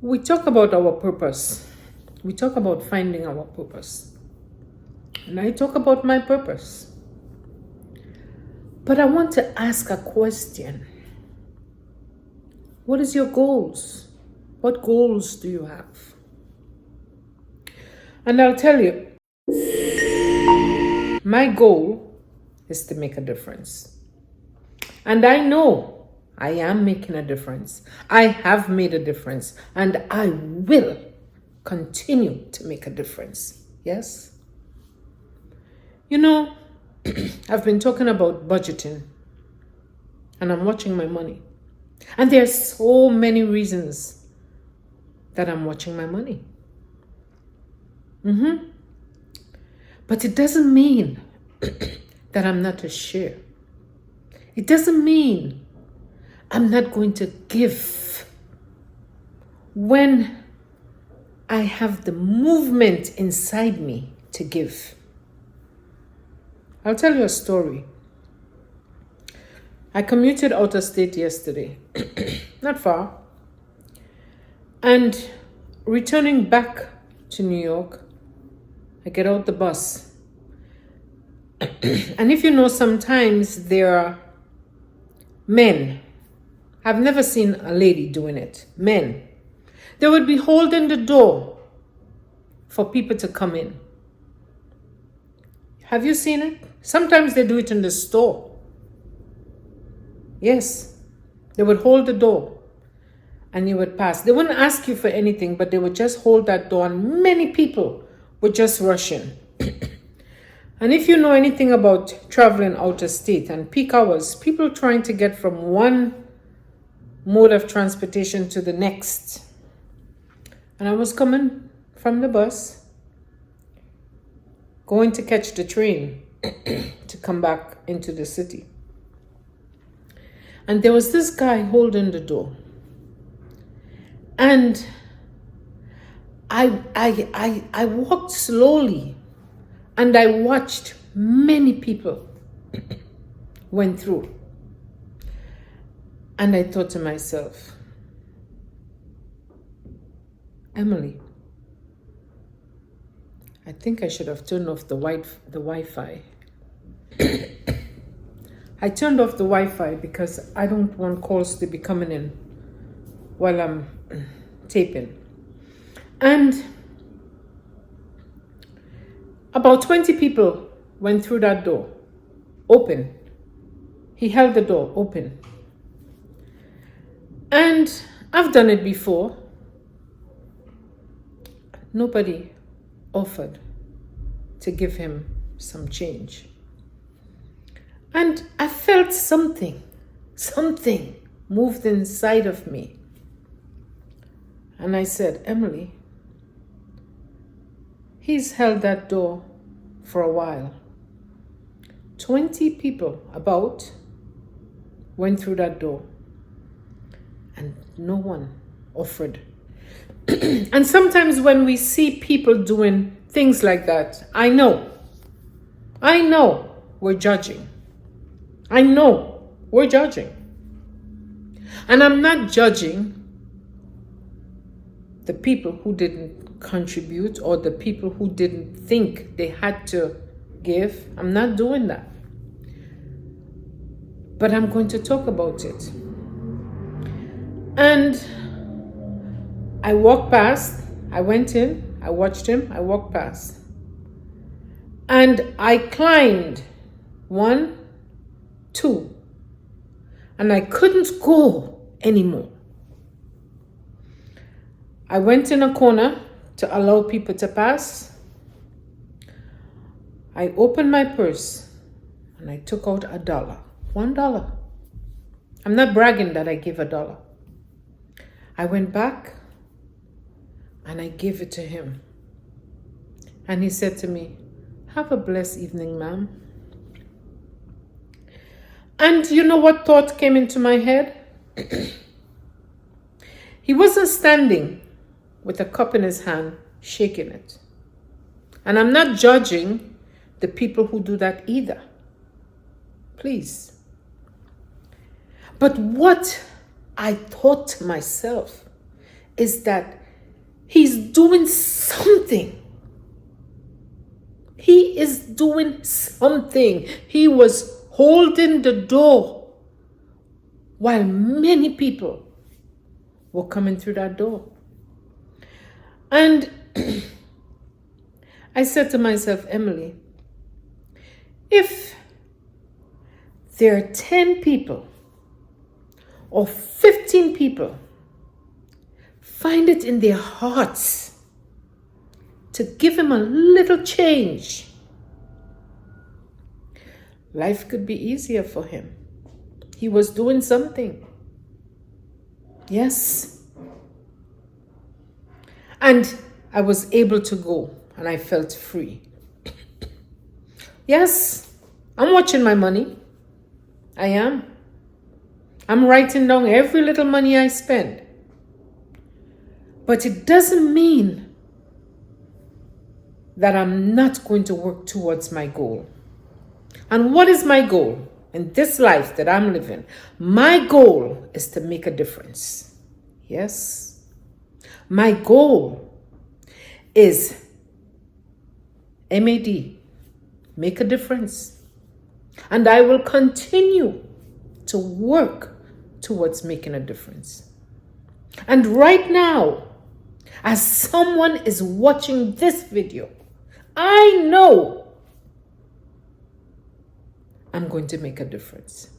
We talk about our purpose. We talk about finding our purpose. And I talk about my purpose. But I want to ask a question. What is your goals? What goals do you have? And I'll tell you, my goal is to make a difference. And I know I am making a difference. I have made a difference. And I will continue to make a difference. Yes? You know, I've been talking about budgeting. And I'm watching my money. And there are so many reasons that I'm watching my money. But it doesn't mean that I'm not to share. It doesn't mean I'm not going to give when I have the movement inside me to give. I'll tell you a story. I commuted out of state yesterday, not far, and returning back to New York, I get out the bus. And if you know, sometimes there are men. I've never seen a lady doing it. Men. They would be holding the door for people to come in. Have you seen it? Sometimes they do it in the store. Yes. They would hold the door and you would pass. They wouldn't ask you for anything, but they would just hold that door and many people would just rush in. And if you know anything about traveling out of state and peak hours, people trying to get from one mode of transportation to the next. And I was coming from the bus, going to catch the train to come back into the city. And there was this guy holding the door. And I walked slowly and I watched many people went through. And I thought to myself, Emily, I think I should have turned off the Wi-Fi. I turned off the Wi-Fi because I don't want calls to be coming in while I'm taping. And about 20 people went through that door, open. He held the door open. And I've done it before. Nobody offered to give him some change. And I felt something moved inside of me. And I said, Emily, he's held that door for a while. 20 people about went through that door and no one offered. And sometimes when we see people doing things like that, I know we're judging. I know we're judging. And I'm not judging the people who didn't contribute or the people who didn't think they had to give. I'm not doing that. But I'm going to talk about it. And I walked past, I went in, I watched him, I walked past. And I climbed 1, 2, and I couldn't go anymore. I went in a corner to allow people to pass. I opened my purse and I took out $1. $1. I'm not bragging that I gave $1. I went back and I gave it to him. And he said to me, "Have a blessed evening, ma'am." And you know what thought came into my head? He wasn't standing with a cup in his hand, shaking it. And I'm not judging the people who do that either. Please. But what I thought to myself is that he's doing something. He is doing something. He was holding the door while many people were coming through that door. And I said to myself, Emily, if there are 10 people or 15 people find it in their hearts to give him a little change, life could be easier for him. He was doing something. Yes. And I was able to go and I felt free. Yes, I'm watching my money. I am. I'm writing down every little money I spend. But it doesn't mean that I'm not going to work towards my goal. And what is my goal in this life that I'm living? My goal is to make a difference. Yes. My goal is MAD, make a difference. And I will continue to work towards making a difference. And right now, as someone is watching this video, I know I'm going to make a difference.